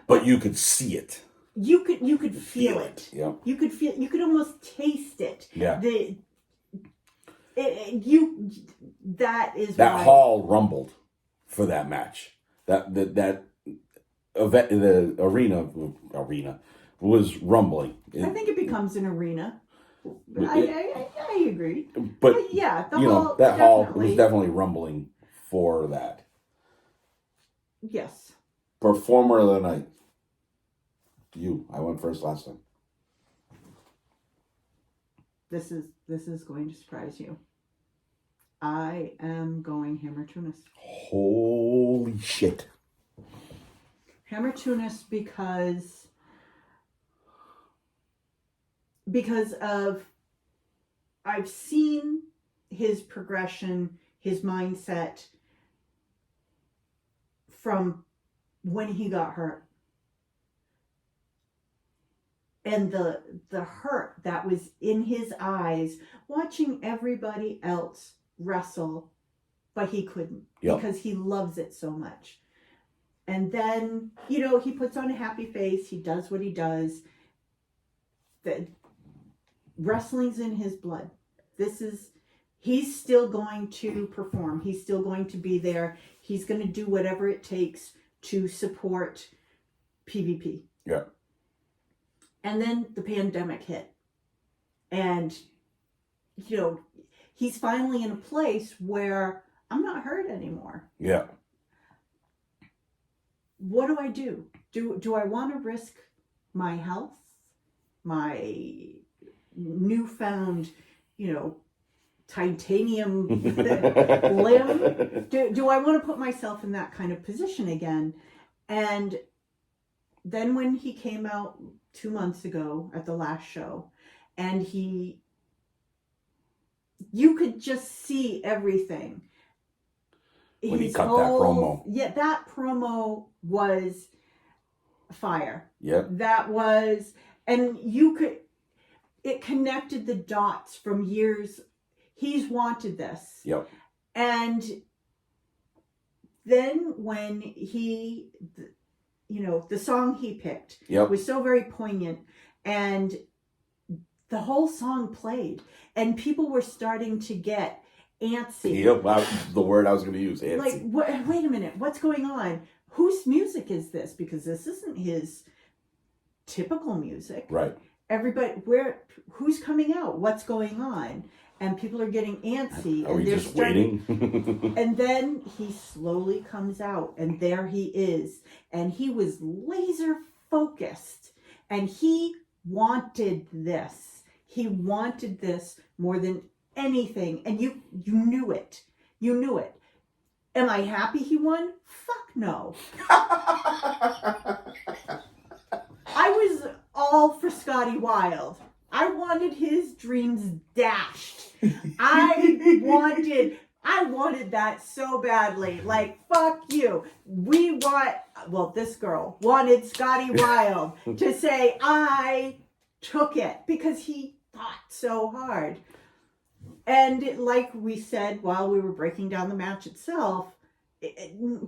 But you could see it. You could feel it. Yep. You could almost taste it. Yeah. That is that why hall rumbled for that match. That event, the arena was rumbling. I think it becomes an arena. I agree. But yeah, that hall was definitely rumbling for that. Yes. Performer of the night. I went first last time. This is going to surprise you. I am going Hammer Tunis. Holy shit. Hammer Tunis because of I've seen his progression, his mindset from when he got hurt. And the hurt that was in his eyes watching everybody else wrestle, but he couldn't because he loves it so much. And then, he puts on a happy face. He does what he does. The wrestling's in his blood. He's still going to perform. He's still going to be there. He's going to do whatever it takes to support PvP. Yeah. And then the pandemic hit. And, he's finally in a place where I'm not hurt anymore. Yeah. What do I do? Do I want to risk my health, my newfound, titanium limb? Do I want to put myself in that kind of position again? And then when he came out 2 months ago at the last show, and you could just see everything. when he his cut that promo. Yeah, that promo was fire. Yep. That was, and it connected the dots from years. He's wanted this. Yep. And then when the song he picked was so very poignant, and the whole song played, and people were starting to get antsy. Yep, the word I was going to use, antsy. Like, wait a minute, what's going on? Whose music is this? Because this isn't his typical music. Right. Everybody, who's coming out? What's going on? And people are getting antsy. Are we just waiting? And then he slowly comes out, and there he is. And he was laser focused, and he wanted this. He wanted this more than anything, and you knew it. You knew it. Am I happy he won? Fuck no. I was all for Scottie Wilde. I wanted his dreams dashed. I wanted that so badly. Like, fuck you. This girl wanted Scottie Wilde to say, I took it, because he fought so hard. And like we said while we were breaking down the match itself,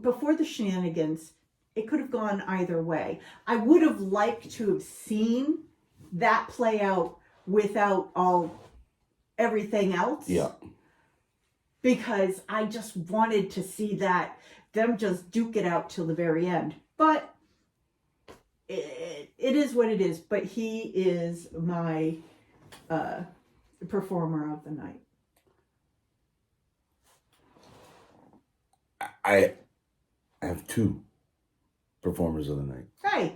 before the shenanigans, it could have gone either way. I would have liked to have seen that play out without everything else. Yeah. Because I just wanted to see them just duke it out till the very end. But it is what it is. But he is my performer of the night. I have two performers of the night. Hey,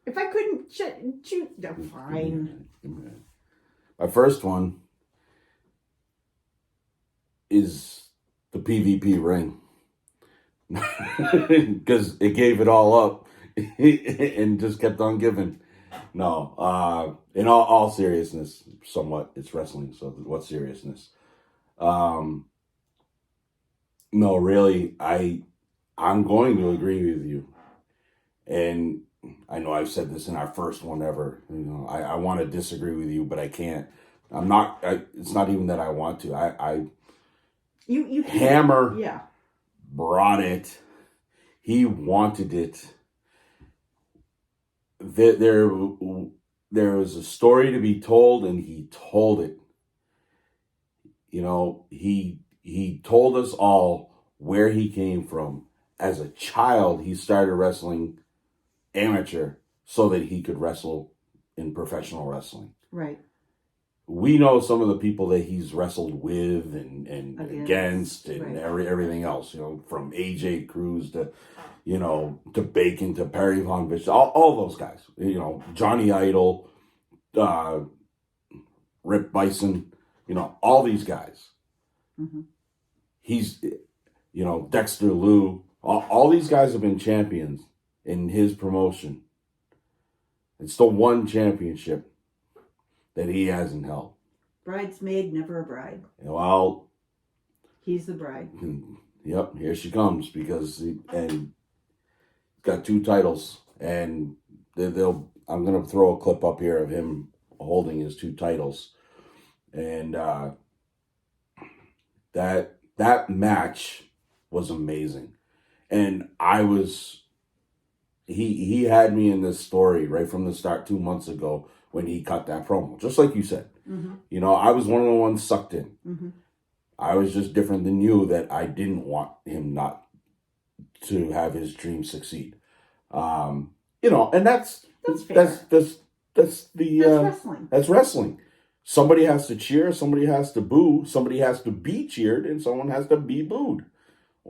if I couldn't choose, fine. My first one is the PvP ring. Because it gave it all up and just kept on giving. No, in all seriousness, somewhat, it's wrestling, so what seriousness? No, really, I'm going to agree with you. And I know I've said this in our first one ever. I want to disagree with you, but I can't. I'm not. It's not even that I want to. You Hammer. Yeah. Brought it. He wanted it. There was a story to be told, and he told it. He told us all where he came from. As a child, he started wrestling amateur so that he could wrestle in professional wrestling. Right. We know some of the people that he's wrestled with and against and right. Everything else, from AJ Cruz to Bacon to Perry Von Bishop, all those guys, Johnny Idol, Rip Bison, all these guys. Mm-hmm. He's, Dexter Lou, all these guys have been champions in his promotion. It's the one championship that he hasn't held. Bridesmaid, never a bride. Well, he's the bride. Yep, here she comes, because he's got 2 titles, and I'm gonna throw a clip up here of him holding his 2 titles, and that match was amazing, and he had me in this story right from the start 2 months ago when he cut that promo, just like you said. Mm-hmm. I was one of the ones sucked in. Mm-hmm. I was just different than you, that I didn't want him not to have his dream succeed. And that's wrestling. That's wrestling. Somebody has to cheer, somebody has to boo, somebody has to be cheered, and someone has to be booed.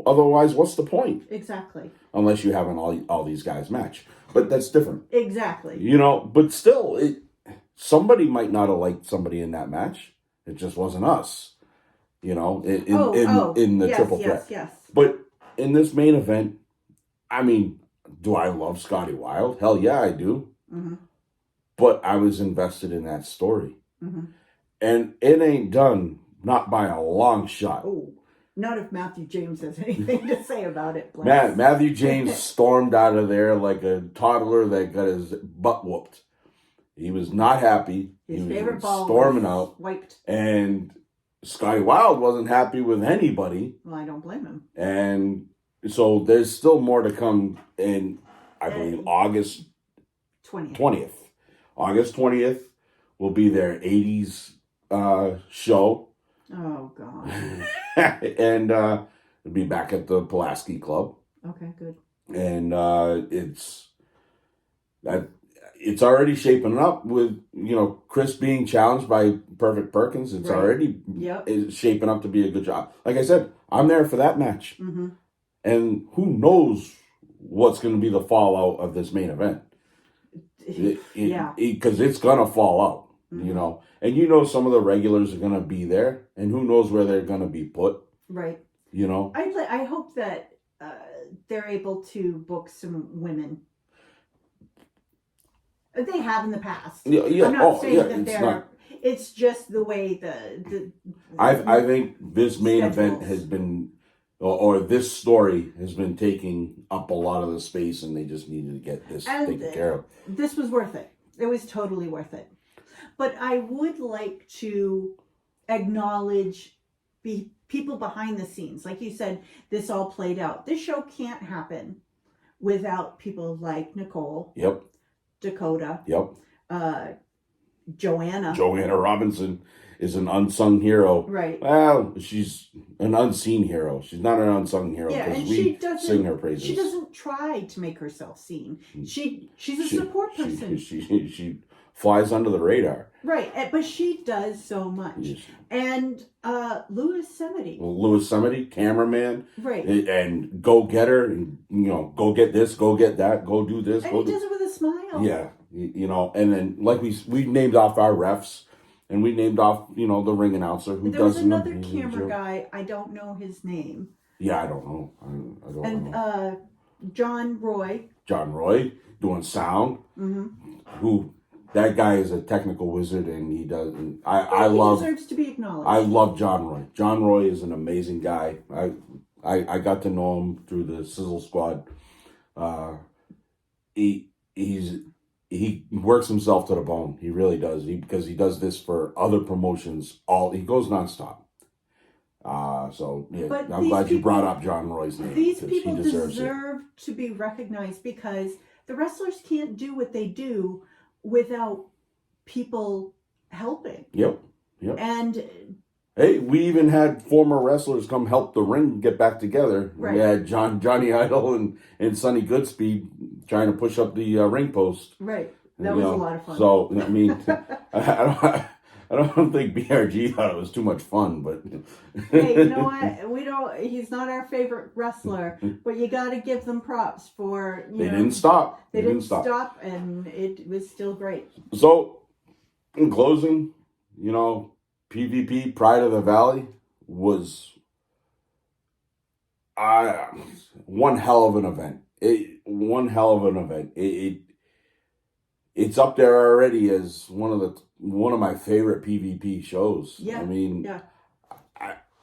Otherwise, what's the point? Exactly. Unless you have all these guys match. But that's different. Exactly. But still, somebody might not have liked somebody in that match. It just wasn't us. In the triple threat. Yes. But in this main event, do I love Scottie Wilde? Hell yeah, I do. Mm-hmm. But I was invested in that story. Mm-hmm. And it ain't done, not by a long shot. Oh. Not if Matthew James has anything to say about it. Bless. Matthew James stormed out of there like a toddler that got his butt whooped. He was not happy. His He favorite was ball storming was out. wiped. And Scottie Wilde wasn't happy with anybody. Well, I don't blame him. And so there's still more to come in, I believe, August 20th. August 20th will be their 80s show. Oh, God. And it'll be back at the Pulaski Club. Okay, good. And it's already shaping up with, Chris being challenged by Perfect Perkins. It's Right. already Yep. shaping up to be a good job. Like I said, I'm there for that match. Mm-hmm. And who knows what's going to be the fallout of this main event. Yeah. Because it's going to fall out, Mhm. And some of the regulars are going to be there. And who knows where they're going to be put, Right. I I hope that they're able to book some women. They have in the past. Yeah. I'm not saying that it's they're. not. It's just the way the I think this main event schedules. has been, or this story has been taking up a lot of the space, and they just needed to get this And taken care of. This was worth it. It was totally worth it. But I would like to acknowledge people behind the scenes. Like you said, this all played out. This show can't happen without people like Nicole, Yep. Dakota, Joanna. Joanna Robinson is an unsung hero. Right. Well, she's an unseen hero. She's not an unsung hero Yeah, because and we she doesn't sing her praises. She doesn't try to make herself seen. She's a support person. She flies under the radar. Right, but she does so much. Yes. And Louis Semity. Louis Semity, cameraman, Right. and go getter, and go get this, go get that, go do this, And go he do. does it with a smile. Yeah, and then like we named off our refs, and we named off the ring announcer who There was does another camera guy. I don't know his name. Yeah, I don't know. I don't And know. John Roy. John Roy doing sound. Who that guy is a technical wizard, and he does. And I He love. deserves to be acknowledged. I love John Roy. John Roy is an amazing guy. I got to know him through the Sizzle Squad. He works himself to the bone. He really does. Because he does this for other promotions. He goes nonstop. So yeah, But I'm glad you brought up John Roy's name. These because people he deserves deserve to be recognized because the wrestlers can't do what they do without people helping. Yep. And Hey, we even had former wrestlers come help the ring get back together. Right. We had Johnny Idol and Sonny Goodspeed trying to push up the ring post. right, that was a lot of fun. So I mean, I don't think BRG thought it was too much fun, but Hey, you know what? We don't. He's not our favorite wrestler, but you got to give them props for. They didn't stop. They didn't stop, and it was still great. So, in closing, PvP Pride of the Valley was one hell of an event. It's up there already as one of my favorite PvP shows. Yeah. I mean, Yeah.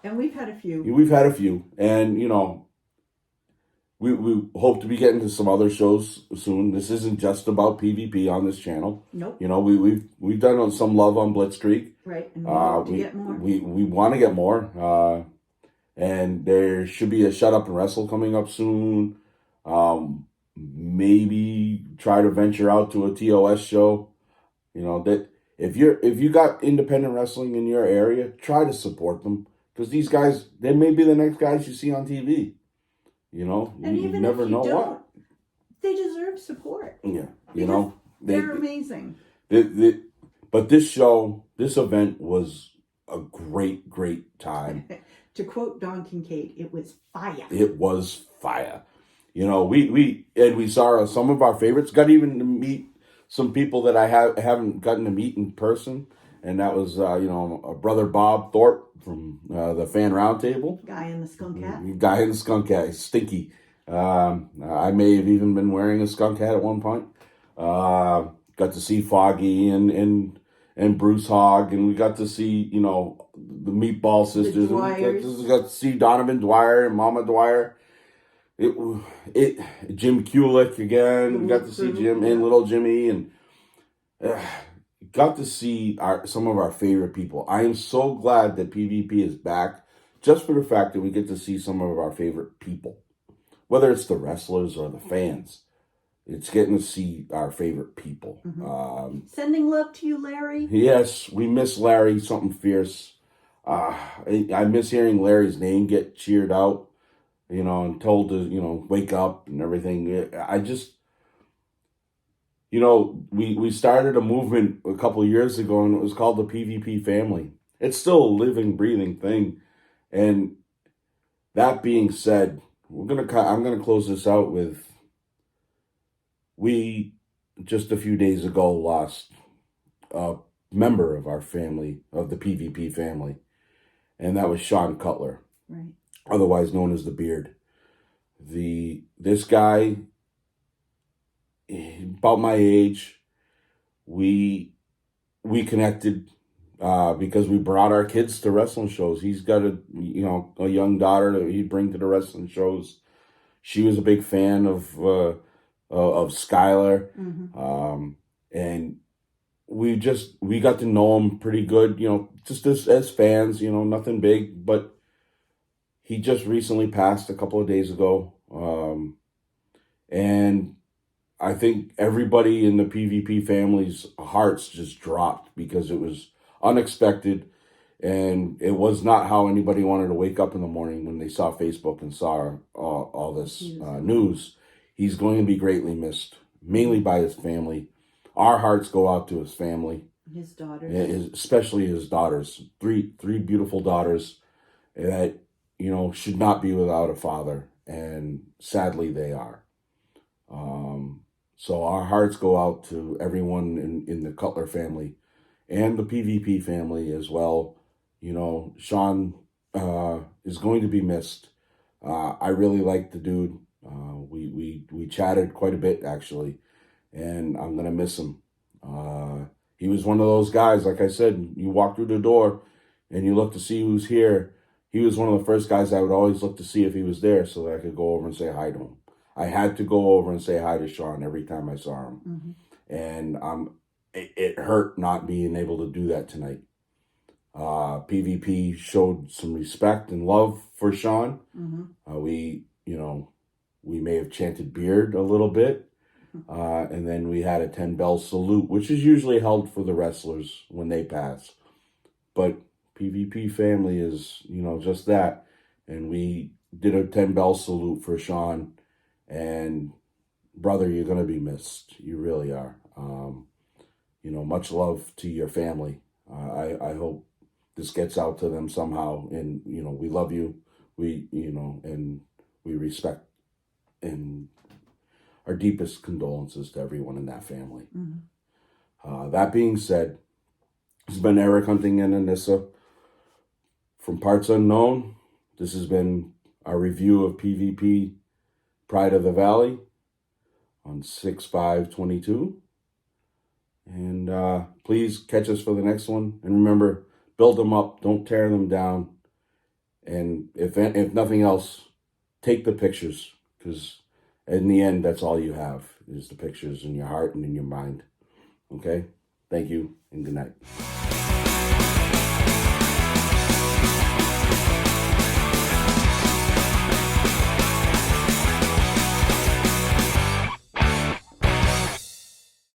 And we've had a few. we've had a few, and we hope to be getting to some other shows soon. This isn't just about PvP on this channel. Nope. We've done some love on Blitzkrieg. Right. And we hope to get more. We want to get more. And there should be a Shut Up and Wrestle coming up soon. Maybe try to venture out to a TOS show. That if you got independent wrestling in your area, try to support them, because these guys, they may be the next guys you see on TV. And you even never if you know don't, what. they deserve support. Yeah, Because they're amazing. But this event was a great time. To quote Don Kincaid, it was fire. It was fire. We saw some of our favorites. Got even to meet some people that I haven't gotten to meet in person, and that was brother Bob Thorpe from the Fan Roundtable. Guy in the skunk hat. Guy in the skunk hat, Stinky. I may have even been wearing a skunk hat at one point. Got to see Foggy and and Bruce Hogg, and we got to see, you know, the Meatball Sisters. And we got to see Donovan Dwyer and Mama Dwyer. Jim Kulick again. We got to see Jim and Little Jimmy, and got to see some of our favorite people. I am so glad that PvP is back, just for the fact that we get to see some of our favorite people, whether it's the wrestlers or the fans. It's getting to see our favorite people. Sending love to you, Larry. Yes, we miss Larry, something fierce. I miss hearing Larry's name get cheered out, you know, and told to, you know, wake up and everything. I just, you know, we started a movement a couple of years ago, and it was called the PvP family. It's still a living, breathing thing. And that being said, I'm gonna close this out with, we just a few days ago lost a member of our family, of the PvP family, and that was Sean Cutler, Right. otherwise known as the Beard. This guy, about my age, we connected because we brought our kids to wrestling shows. He's got a young daughter that he'd bring to the wrestling shows. She was a big fan of Skylar, and we got to know him pretty good, you know, just as fans, you know, nothing big, but he just recently passed a couple of days ago, and I think everybody in the PvP family's hearts just dropped because it was unexpected, and it was not how anybody wanted to wake up in the morning when they saw Facebook and saw all this news. He's going to be greatly missed, mainly by his family. Our hearts go out to his family, his daughters, especially his daughters. Three beautiful daughters that, you know, should not be without a father, and sadly they are. So our hearts go out to everyone in the Cutler family and the PvP family as well. You know, Sean is going to be missed. I really like the dude. We chatted quite a bit, actually, and I'm going to miss him. He was one of those guys, like I said, you walk through the door and you look to see who's here. He was one of the first guys I would always look to see if he was there so that I could go over and say hi to him. I had to go over and say hi to Sean every time I saw him. And it hurt not being able to do that tonight. PvP showed some respect and love for Sean. We may have chanted beard a little bit. And then we had a 10-bell salute, which is usually held for the wrestlers when they pass. But PvP family is, you know, just that. And we did a 10-bell salute for Sean. And brother, you're going to be missed. You really are. You know, much love to your family. I hope this gets out to them somehow. And, you know, we love you. And we respect, and our deepest condolences to everyone in that family. That being said, this has been Eric Hunting and Anissa from Parts Unknown. This has been our review of PvP Pride of the Valley on 6/5/22. And please catch us for the next one. And remember, build them up, don't tear them down. And if nothing else, take the pictures, because in the end, that's all you have is the pictures in your heart and in your mind. Okay? Thank you, and good night.